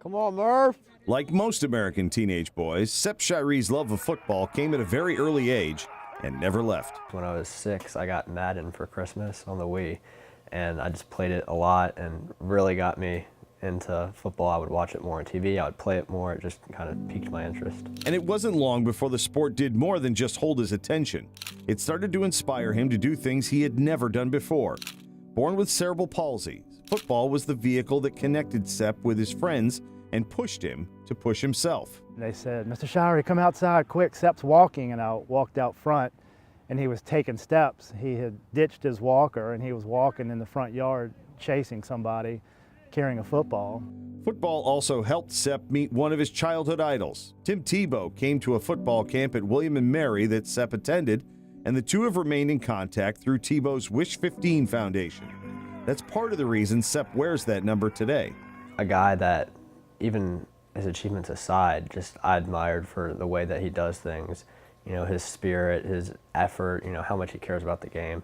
Come on, Murph. Like most American teenage boys, Sepp Shiree's love of football came at a very early age and never left. When I was 6, I got Madden for Christmas on the Wii, and I just played it a lot and really got me into football. I would watch it more on TV, I would play it more, it just kind of piqued my interest. And it wasn't long before the sport did more than just hold his attention. It started to inspire him to do things he had never done before. Born with cerebral palsy, football was the vehicle that connected Sepp with his friends and pushed him to push himself. They said, "Mr. Shirey, come outside quick, Sepp's walking," and I walked out front and he was taking steps. He had ditched his walker and he was walking in the front yard chasing somebody carrying a football. Football also helped Sepp meet one of his childhood idols. Tim Tebow came to a football camp at William and Mary that Sepp attended, and the two have remained in contact through Tebow's Wish 15 Foundation. That's part of the reason Sepp wears that number today. A guy that, even his achievements aside, just I admired for the way that he does things. You know, his spirit, his effort, you know, how much he cares about the game.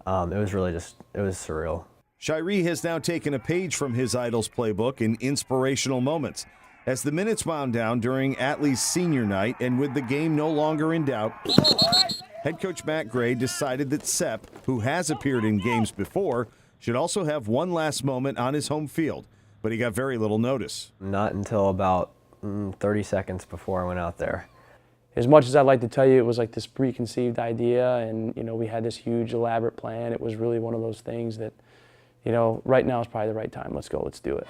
It was really just, it was surreal. Shiree has now taken a page from his idol's playbook in inspirational moments. As the minutes wound down during Atlee's senior night and with the game no longer in doubt, head coach Matt Gray decided that Sepp, who has appeared in games before, should also have one last moment on his home field, but he got very little notice. Not until about 30 seconds before I went out there. As much as I'd like to tell you it was like this preconceived idea and, you know, we had this huge elaborate plan, it was really one of those things that, you know, right now is probably the right time. Let's go, let's do it.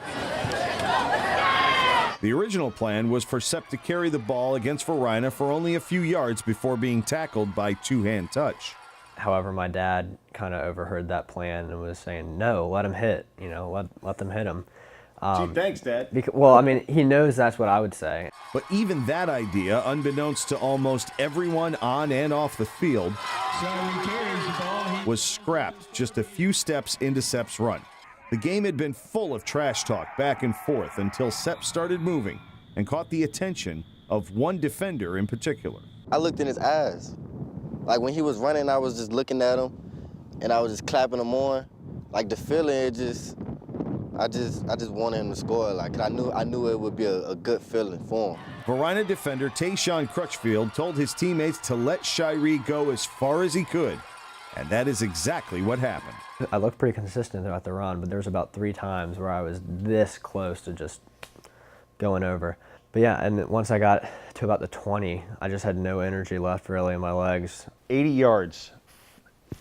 The original plan was for Sepp to carry the ball against Verina for only a few yards before being tackled by two-hand touch. However, my dad kind of overheard that plan and was saying, no, let him hit, you know, let them hit him. Gee, thanks, Dad. Well, I mean, he knows that's what I would say. But even that idea, unbeknownst to almost everyone on and off the field, was scrapped just a few steps into Sepp's run. The game had been full of trash talk back and forth until Sepp started moving and caught the attention of one defender in particular. I looked in his eyes. Like when he was running, I was just looking at him and I was just clapping him on. Like the feeling, I just wanted him to score. Like I knew it would be a good feeling for him. Verina defender Tayshawn Crutchfield told his teammates to let Shiree go as far as he could, and that is exactly what happened. I looked pretty consistent throughout the run, but there was about 3 times where I was this close to just going over. But yeah, and once I got to about the 20, I just had no energy left really in my legs. 80 yards,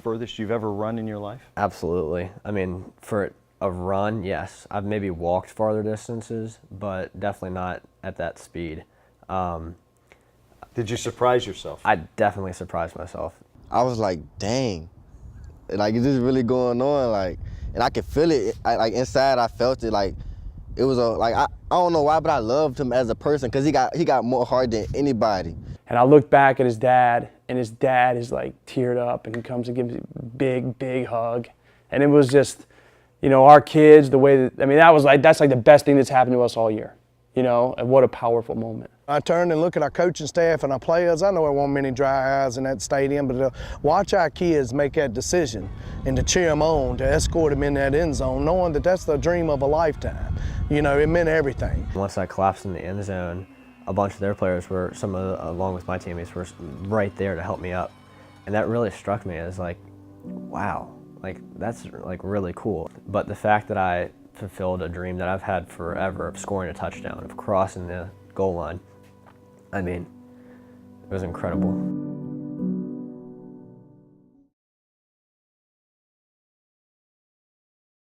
furthest you've ever run in your life? Absolutely. I mean, for a run, yes. I've maybe walked farther distances, but definitely not at that speed. Did you surprise yourself? I definitely surprised myself. I was like, dang, like is this really going on? Like, and I could feel it. Like inside, I felt it. Like it was I don't know why, but I loved him as a person because he got more heart than anybody. And I looked back at his dad, and his dad is like teared up, and he comes and gives me a big, big hug. And it was just, you know, our kids, the way that, I mean, that's like the best thing that's happened to us all year, you know, and what a powerful moment. I turn and look at our coaching staff and our players. I know there weren't many dry eyes in that stadium, but to watch our kids make that decision and to cheer them on, to escort them in that end zone, knowing that that's the dream of a lifetime. You know, it meant everything. Once I collapsed in the end zone, a bunch of their players were, along with my teammates, were right there to help me up. And that really struck me as like, wow, like that's like really cool. But the fact that I fulfilled a dream that I've had forever of scoring a touchdown, of crossing the goal line, I mean, it was incredible.